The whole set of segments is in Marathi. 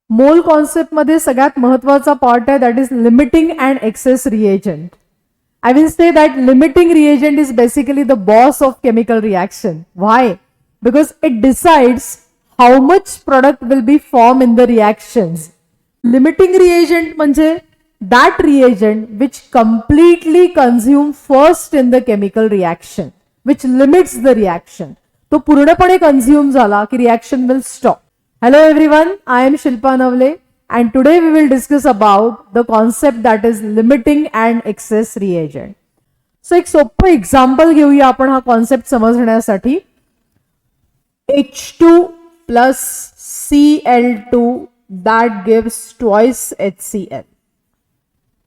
मोल कॉन्सेप्ट मध्ये सगळ्यात महत्वाचा पार्ट आहे, that is limiting and excess reagent. I will say that limiting reagent is basically the boss of chemical reaction. Why? Because it decides how much product will be formed in the reactions. Limiting reagent म्हणजे that reagent which completely consume first in the chemical reaction, which limits the reaction. तो पूर्णपणे consume झाला की reaction will stop. Hello everyone, I am Shilpa Navle. And today we will discuss about the concept that is limiting and excess reagent. So एक सोपं एक्झाम्पल घेऊया आपण हा कॉन्सेप्ट समजण्यासाठी. H2 plus Cl2 that gives twice HCl.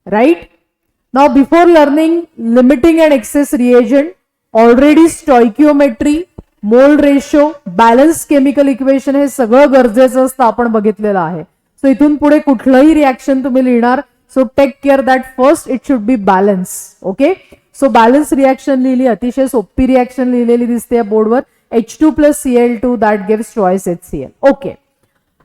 Right? Now before learning limiting and excess reagent, already stoichiometry, mole ratio, balance chemical equation हे सगळं गरजेचं असतं आपण बघितलेलं आहे. सो इथून पुढे कुठलंही रिॲक्शन तुम्ही लिहिणार, so take care that first it should be balance. Okay, so balance reaction लिहिली, अतिशय सोपी रिॲक्शन लिहिलेली दिसते या बोर्डवर. H2 plus Cl2 that gives twice HCl. Okay,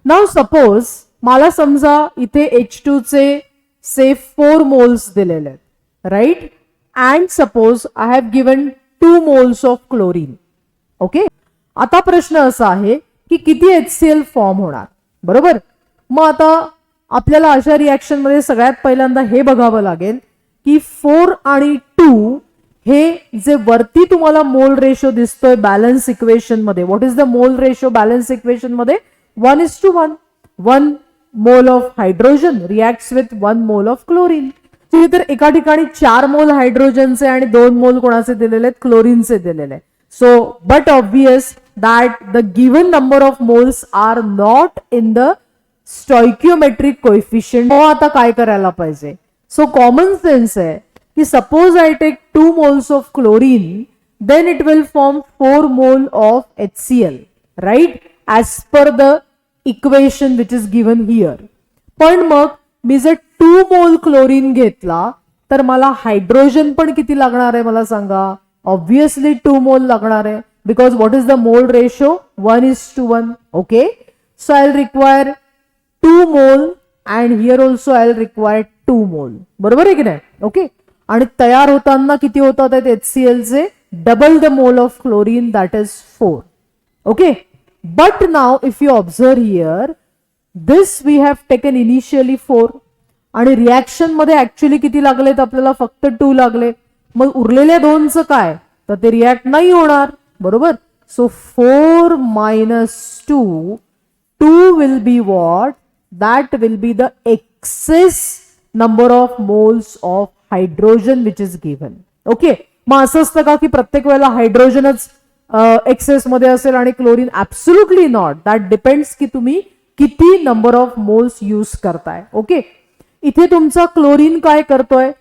now suppose मला समजा इथे H2 चे से 4 मोल्स दिलेले आहेत, right, and suppose I have given 2 moles of chlorine. Okay, आता प्रश्न असा आहे की किती HCl फॉर्म होणार, बरोबर. मग आता आपल्याला अशा रिॲक्शन मध्ये सगळ्यात पहिल्यांदा हे बघावं लागेल की 4 आणि 2 हे जे वरती तुम्हाला मोल रेशो दिसतोय बॅलन्स इक्वेशन मध्ये, what is the mole ratio balance equation मध्ये? 1:1. 1 mole of hydrogen reacts with 1 mole of chlorine. तर एका ठिकाणी 4 मोल हायड्रोजनचे आणि 2 मोल कोणाचे दिलेले आहेत? क्लोरीनचे दिलेले आहेत. So, but obvious that the given number of moles are not in the stoichiometric coefficient. हो, आता काय करायला पाहिजे? So, common sense आहे की suppose I take 2 moles of chlorine, then it will form 4 mole of HCl, right? As per the equation which is given here. पण मग मी जर 2 मोल क्लोरीन घेतला तर मला हायड्रोजन पण किती लागणार आहे मला सांगा? Obviously 2 mole लागणार आहे, because what is the mole ratio? 1:1. Okay, so I'll require 2 mole and here also I'll require 2 mole. बरोबर आहे की नाही? ओके, आणि तयार होताना किती होतात आहेत HCl चे? Double the mole of chlorine, that is 4. Okay, but now if you observe here, this we have taken initially 4 आणि रिॲक्शन मध्ये ऍक्च्युअली किती लागलेत आपल्याला? फक्त 2 लागले. मग उरलेल्या 2चं काय? तर ते रिॲक्ट नाही होणार, बरोबर. So 4 - 2, 2 will be what? That will be the excess number of moles of hydrogen which is given. Okay, मग असं असतं का की प्रत्येक वेळेला हायड्रोजनच एक्सेस मध्ये असेल आणि chlorine? Absolutely not. That depends की तुम्ही किती नंबर ऑफ मोल्स यूज करताय. ओके, इथे तुमचा क्लोरीन काय करतोय?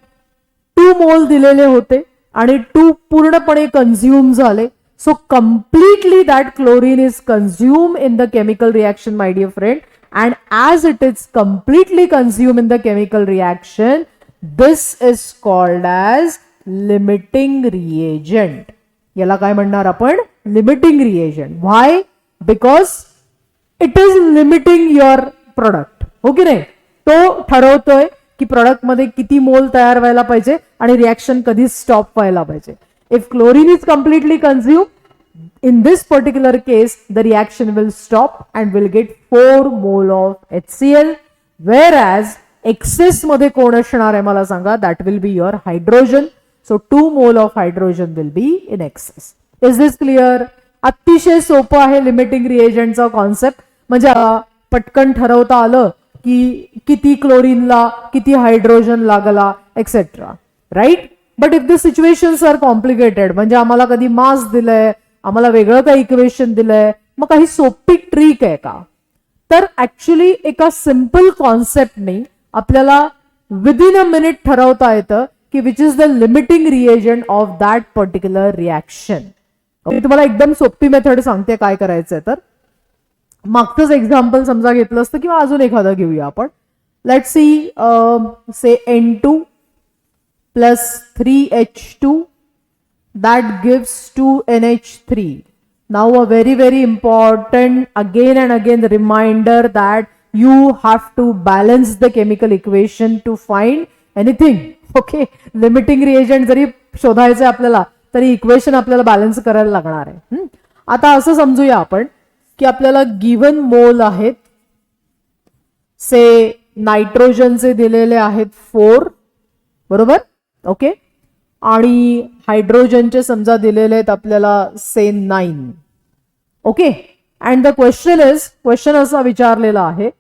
2 मोल दिलेले होते आणि 2 पूर्णपणे कंझ्युम झाले. So completely that chlorine is consume in the chemical reaction, my dear friend, and as it is completely consume in the chemical reaction, this is called as limiting reagent. याला काय म्हणणार आपण? Limiting reagent. Why? Because it is limiting your product. हो की नाही? तो ठरवतोय की प्रोडक्ट मध्ये किती मोल तयार व्हायला पाहिजे आणि रिॲक्शन कधी स्टॉप व्हायला पाहिजे. If chlorine is completely consume, in this particular case the reaction will stop and will get 4 mole of HCl, whereas excess मध्ये कोण असणार आहे मला सांगा? that will be your hydrogen. So 2 mole of hydrogen will be in excess. Is this clear? अतिशय सोपं आहे लिमिटिंग रिएजंटचा कॉन्सेप्ट. म्हणजे पटकन ठरवता आलं की किती क्लोरीनला किती हायड्रोजन लागला etcetera, right. But if the situations are complicated, म्हणजे आम्हाला कधी मास दिलंय, आम्हाला वेगळं काही इक्वेशन दिलंय, मग काही सोपी ट्रिक आहे का? तर ऍक्च्युली एका सिंपल कॉन्सेप्टने आपल्याला विदिन अ मिनिट ठरवता येतं की which is the limiting reagent of that particular reaction. मी तुम्हाला एकदम सोपी मेथड सांगते काय करायचंय. तर मागचंच एक्झाम्पल समजा घेतलं असतं किंवा अजून एखादं घेऊया आपण. Let's see, say N2 plus 3H2 that gives 2NH3. Now a very important again and again reminder that you have to balance the chemical equation to find anything. Okay, limiting reagent जरी शोधायचं आपल्याला तरी इक्वेशन आपल्याला बॅलन्स करायला लागणार आहे. आता असं समजूया आपण की आपल्याला गिव्हन मोल आहेत, से नायट्रोजनचे दिलेले आहेत 4, बरोबर. ओके, आणि हायड्रोजनचे समजा दिलेले आहेत आपल्याला say 9. Okay, and the question असा विचारलेला आहे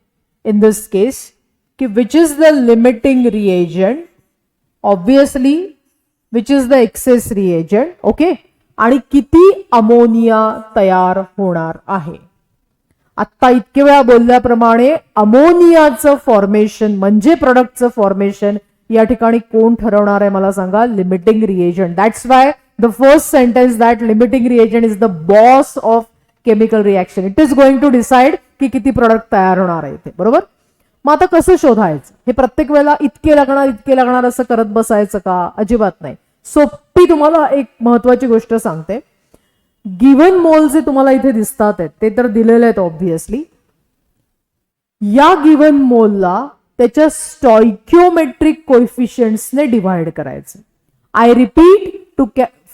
इन दिस केस की which is the limiting reagent, obviously which is the excess reagent. Okay, आणि किती अमोनिया तयार होणार आहे. आत्ता इतके वेळा बोलल्याप्रमाणे अमोनियाचं फॉर्मेशन म्हणजे प्रोडक्टचं फॉर्मेशन या ठिकाणी कोण ठरवणार आहे मला सांगा, limiting reagent. That's why the first sentence that limiting reagent is the boss of chemical reaction. It is going to decide की किती प्रोडक्ट तयार होणार आहे ते, बरोबर. मग आता कसं शोधायचं, हे प्रत्येक वेळेला इतके लागणार असं करत बसायचं का, अजिबात नाही. सोपी तुम्हाला एक महत्वाची गोष्ट सांगते. गिव्हन मोल जे तुम्हाला इथे दिसतात आहेत ते तर दिलेले आहेत ऑब्व्हियसली. या गिव्हन मोलला त्याच्या स्टॉइकियोमेट्रिक कोएफिशियंट्सने डिवाइड करायचं. I repeat, to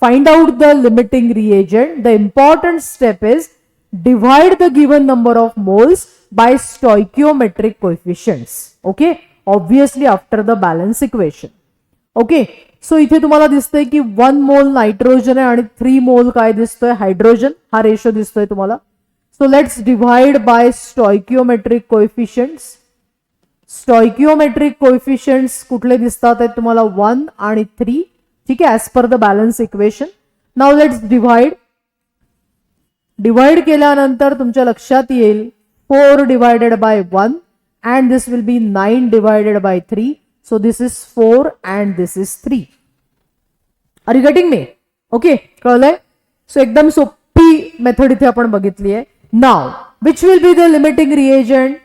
find out the limiting reagent the important step is divide the given number of moles by stoichiometric coefficients. Okay, obviously after the balance equation. Okay, so इथे तुम्हाला दिसतंय की 1 मोल नायट्रोजन आहे आणि 3 मोल काय दिसतोय, हायड्रोजन. हा रेशो दिसतोय तुम्हाला. So let's divide by stoichiometric coefficients. Stoichiometric coefficients कुठले दिसतात आहेत तुम्हाला, 1 आणि 3. ठीक आहे, as per the balance equation. Now let's divide केल्यानंतर तुमच्या लक्षात येईल 4 divided by 1 and this will be 9 divided by 3. So this is 4 and this is 3. Are you getting me? Okay, कळलंय. सो एकदम सोपी मेथड इथे आपण बघितली आहे. Now which will be the limiting reagent,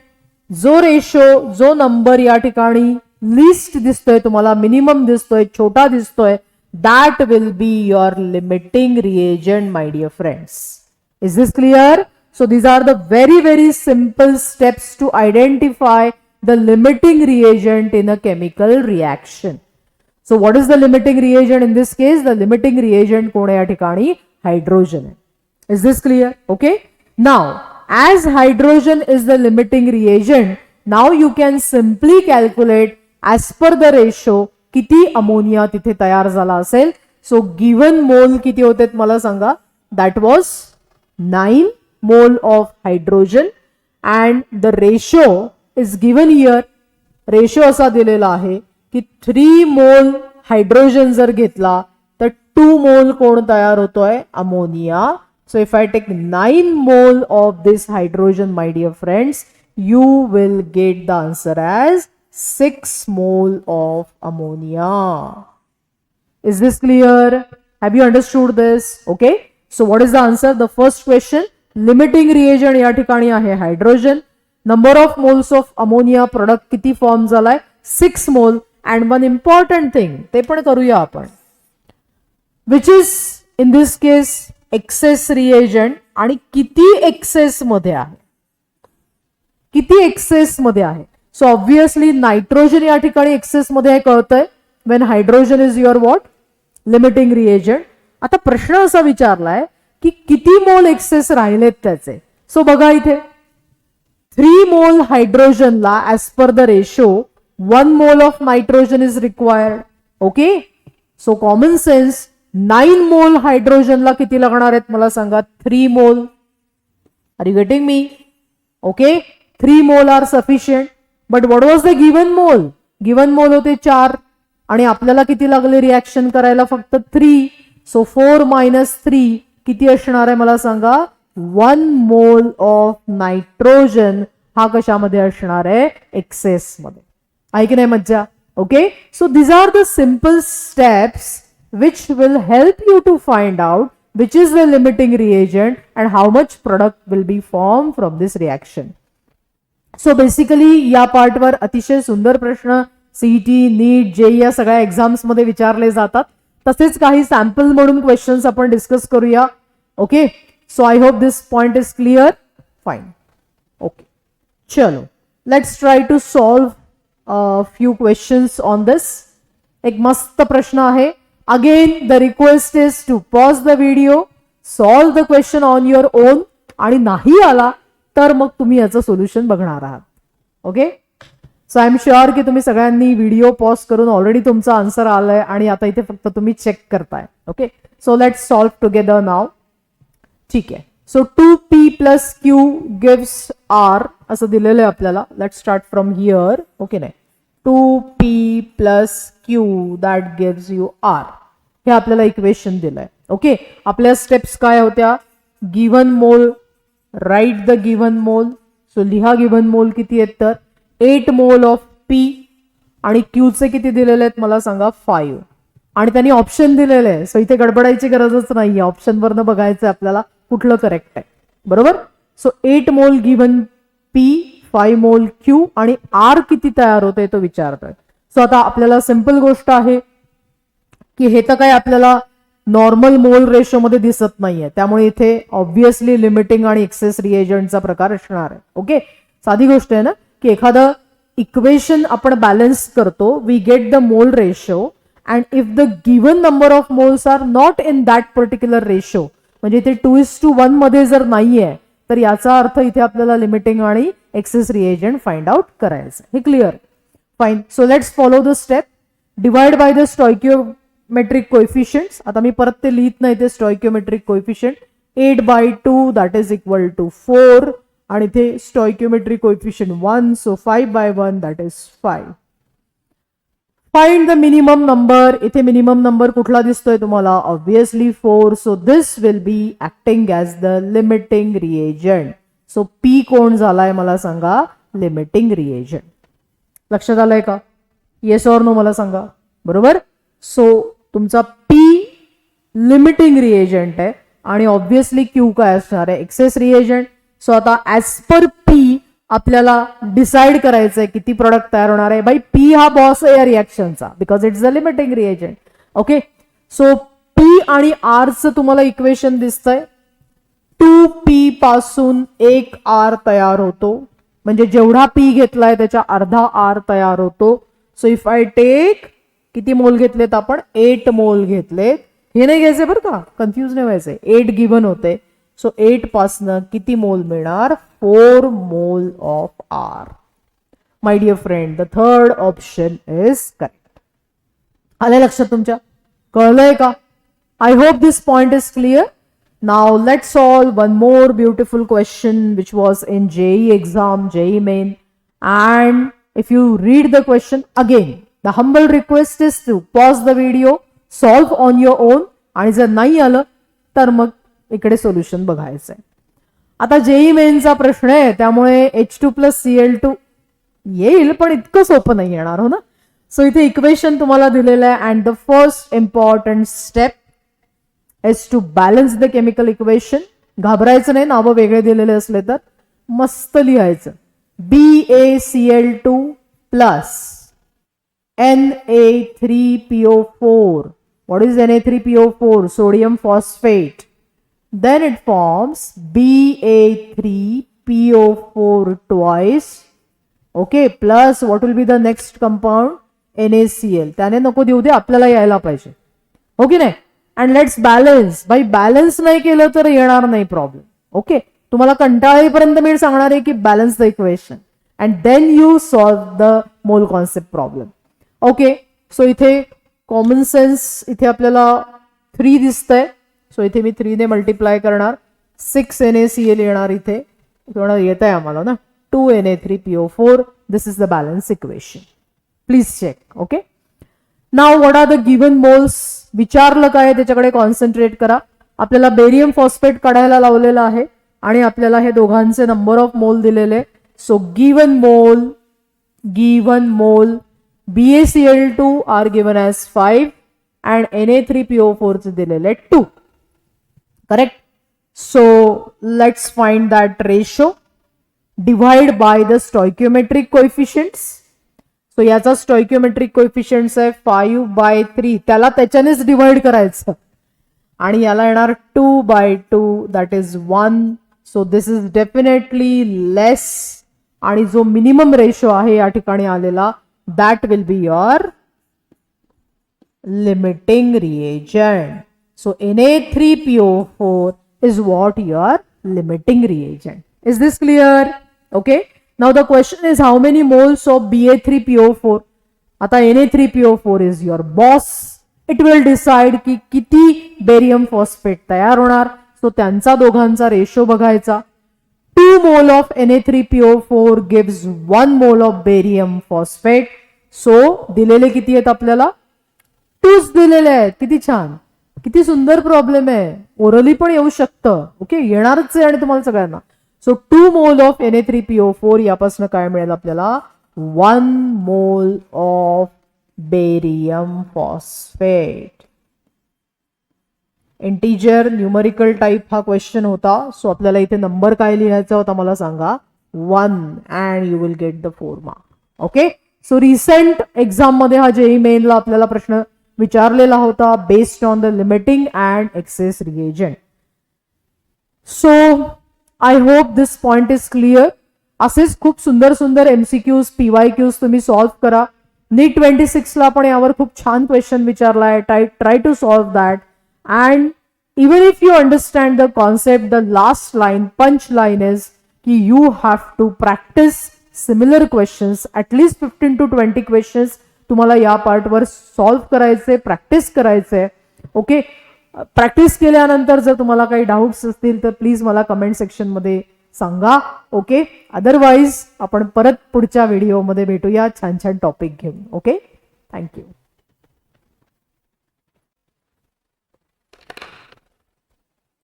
जो रेशो जो नंबर या ठिकाणी लिस्ट दिसतोय तुम्हाला, मिनिमम दिसतोय, छोटा दिसतोय, that will be your limiting reagent my dear friends. Is this clear? So these are the very simple steps to identify the limiting reagent in a chemical reaction. So what is the limiting reagent in this case? The limiting reagent कोण आहे या ठिकाणी, hydrogen आहे. Is this clear? Okay. Now, as hydrogen is the limiting reagent, now you can simply calculate as per the ratio किती अमोनिया तिथे तयार झाला असेल. So given mole किती होते मला सांगा, that was 9 mole of hydrogen and the ratio is given here. Ratio असा दिलेला आहे की 3 मोल हायड्रोजन जर घेतला तर 2 मोल कोण तयार होतोय, ammonia. So if I take 9 mole of this hydrogen my dear friends, you will get the answer as 6 mole of ammonia. Is this clear? Have you understood this? Okay. So what is the answer? The first question, limiting reagent या ठिकाणी आहे hydrogen. Number of moles of ammonia product किती फॉर्म झालाय, 6 मोल. अँड वन इम्पॉर्टंट थिंग ते पण करूया आपण, which is in this case excess reagent. आणि किती एक्सेस मध्ये आहे, किती एक्सेस मध्ये आहे. सो ऑब्व्हियसली नायट्रोजन या ठिकाणी एक्सेस मध्ये आहे, कळतंय. Wien hydrogen is your what, limiting reagent. आता प्रश्न असा विचारलाय की किती मोल एक्सेस राहिलेत त्याचे. सो बघा इथे 3 मोल हायड्रोजनला as per the ratio 1 mole of nitrogen is required. Okay, so common sense 9 mole हायड्रोजनला किती लागणार आहेत मला सांगा, 3 mole. Are you getting me? Okay, 3 mole are sufficient. But what was the given mole? Given mole होते 4 आणि आपल्याला किती लागले रिॲक्शन करायला, फक्त 3. सो 4 minus 3 किती असणार आहे मला सांगा, 1 मोल ऑफ नायट्रोजन हा कशामध्ये असणार आहे, एक्सेस मध्ये. आहे की नाही मज्जा? Okay, so this are the simple steps which will help you to find out which is the limiting reagent and how much product will be form from this reaction. So basically या पार्टवर अतिशय सुंदर प्रश्न सीईटी, नीट, जेई या सगळ्या एक्झाम्स मध्ये विचारले जातात. तसेच काही सॅम्पल म्हणून क्वेश्चन्स आपण डिस्कस करूया. Okay, so I hope this point is clear. Fine. Okay, चलो let's try to solve few questions on this. एक मस्त प्रश्न आहे. Again the request is to pause the video, solve the question on your own, आणि नाही आला तर मग तुम्ही याचं सोल्युशन बघणार आहात. Okay, so I am sure की तुम्ही सगळ्यांनी व्हिडिओ पॉज करून ऑलरेडी तुमचा आन्सर आलाय आणि आता इथे फक्त तुम्ही चेक करताय. Okay, so let's solve together now. ठीक आहे. So 2p plus Q gives R असं दिलेलं आहे आपल्याला. Let's start from here. Okay, नाही 2p plus Q that gives you R, हे आपल्याला इक्वेशन दिलंय. ओके, आपल्या स्टेप्स काय होत्या? गिव्हन मोल, राईट द गिव्हन मोल. सो लिहा गिव्हन मोल किती आहेत तर 8 मोल ऑफ पी, आणि क्यूचे किती दिलेले आहेत मला सांगा 5, आणि त्यांनी ऑप्शन दिलेले आहे. सो इथे गडबडायची गरजच नाहीये, ऑप्शनवरनं बघायचं आपल्याला कुठलं करेक्ट आहे. बरोबर. सो 8 मोल गिव्हन पी, 5 मोल क्यू, आणि आर किती तयार होते तो विचारतोय. सो आता आपल्याला सिंपल गोष्ट आहे की हे तर काय आपल्याला नॉर्मल मोल रेशो मध्ये दिसत नाहीये, त्यामुळे इथे ऑब्व्हियसली लिमिटिंग आणि एक्सेस रिएजंटचा प्रकार असणार आहे. ओके, साधी गोष्ट आहे ना की एखादं इक्वेशन आपण बॅलन्स करतो, we get the mole ratio, and if the given number of moles are not in that particular ratio, म्हणजे इथे 2:1 मध्ये जर नाहीये तर याचा अर्थ इथे आपल्याला लिमिटिंग आणि एक्सेस रिएजंट फाइंड आउट करायचं. हे clear? Fine. So let's follow the step. Divide by the stoichiometric coefficients. आता मी परत ते लिहित नाही, ते stoichiometric coefficient 8/2 that is equal to 4, आणि इथे stoichiometric coefficient 1, so 5/1 that is 5. Find the minimum number. इथे मिनिमम नंबर कुठला दिसतोय तुम्हाला? Obviously 4. So this will be acting as the limiting reagent. So P कोण झालाय मला सांगा? Limiting reagent. लक्षात आलंय का? येस ऑर नो मला सांगा. बरोबर. सो तुमचा पी लिमिटिंग रिएजंट आहे, आणि ऑब्व्हियसली क्यू काय असणार आहे? Excess reagent. सो आता ऍज पर पी आपल्याला डिसाइड करायचंय किती प्रोडक्ट तयार होणार आहे. बाई पी हा बॉस आहे या रिएक्शनचा, because it's a limiting reagent. Okay, so P आणि आरचं तुम्हाला इक्वेशन दिसतंय. 2p पासून 1 आर तयार होतो, म्हणजे जेवढा पी घेतलाय त्याच्या अर्धा आर तयार होतो. सो इफ आय टेक, किती मोल घेतलेत आपण? 8 मोल घेतलेत. हे नाही घ्यायचे बरं का, कन्फ्युज नाही व्हायचंय. 8 गिव्हन होते. सो 8 पासनं किती मोल मिळणार? 4 mole of R. My dear friend, the third option is correct. आलं लक्षात तुमच्या? कळलंय का? I hope this point is clear. Now let's solve one more beautiful question which was in JEE exam, JEE main. And if you read the question again, the humble request is to pause the video, solve on your own, आणि जर नाही आलं तर मग इकडे सोल्युशन बघायचंय. आता JEE मेनचा प्रश्न आहे, त्यामुळे H2 + Cl2 येईल, पण इतकं सोपं नाही येणार हो ना. सो इथे इक्वेशन तुम्हाला दिलेलं आहे, and the first important step is to balance the chemical equation. घाबरायचं नाही, नावं वेगळे दिलेले असले तर. मस्त लिहायचं. BaCl2 plus Na3PO4. What is Na3PO4? Sodium phosphate. Then it forms Ba3PO4 twice. Okay, plus what will be the next compound? NaCl. त्याने नको देऊ दे, आपल्याला यायला पाहिजे. ओके नाही? And let's balance. बाई बॅलन्स नाही केलं तर येणार नाही प्रॉब्लेम. ओके, तुम्हाला कंटाळेपर्यंत मी सांगणार आहे की balance the equation, and then you solve the mole concept problem. Okay, so इथे कॉमन सेन्स इथे आपल्याला 3 दिसतंय. सो इथे मी 3 ने मल्टिप्लाय करणार. 6 NaCl येणार इथे. थोडं येत आहे आम्हाला ना. 2 Na3PO4. This is the balance equation. Please check. Okay, now what are the given moles? विचारलं काय त्याच्याकडे कॉन्सन्ट्रेट करा. आपल्याला बेरियम फॉस्फेट काढायला लावलेलं आहे, आणि आपल्याला हे दोघांचे नंबर ऑफ मोल दिलेले. सो गिव्हन मोल BaCl2 R given as 5, and Na3PO4 चे दिलेले 2. Correct. So let's find that ratio. Divide by the stoichiometric coefficients. So याचा स्टॉइकियोमेट्रिक कोएफिशियंट्स आहे 5/3, त्याला त्याच्यानेच डिवाइड करायचं, आणि याला येणार 2/2 that is 1. So this is definitely less आणि जो मिनिमम रेशो आहे या ठिकाणी आलेला that will be your limiting reagent. So Na3PO4 is what your limiting reagent. Is this clear? Okay. Now the question is how many moles of Ba3PO4? आता Na3PO4 is your boss. It will decide की किती बेरियम फॉस्फेट तयार होणार. सो त्यांचा दोघांचा रेशो बघायचा. 2 mole of Na3PO4 gives 1 mole of barium phosphate. So दिलेले किती आहेत आपल्याला? 2 दिलेले आहेत. किती छान, किती सुंदर प्रॉब्लेम आहे. ओरली पण येऊ शकतं. ओके, येणारच आहे आणि तुम्हाला सगळ्यांना. सो 2 मोल ऑफ Na3PO4 यापासून काय मिळेल आपल्याला? 1 mole of barium phosphate. Integer numerical type हा क्वेश्चन होता. सो आपल्याला इथे नंबर काय लिहायचा होता मला सांगा? 1 and you will get the 4 mark. Okay. So recent exam मध्ये हा जेई मेनला आपल्याला प्रश्न विचारलेला होता based on the limiting and excess reagent. So I hope this point is clear. असेच खूप सुंदर सुंदर एमसीक्यूज PYQs तुम्ही सॉल्व्ह करा. नीट 26 ला पण यावर खूप छान क्वेश्चन विचारलाय. Try to solve that and even if you understand the concept, the last line punch line is की you have to practice similar questions. ॲटलिस्ट 15 to 20 क्वेश्चन्स तुम्हाला या पार्टवर सॉल्व्ह करायचे, प्रॅक्टिस करायचे. ओके. प्रॅक्टिस केल्यानंतर जर तुम्हाला काही डाऊट्स असतील तर प्लीज मला कमेंट सेक्शनमध्ये सांगा. ओके. अदरवाईज आपण परत पुढच्या व्हिडिओमध्ये भेटूया छान छान टॉपिक घेऊन. ओके. थँक्यू.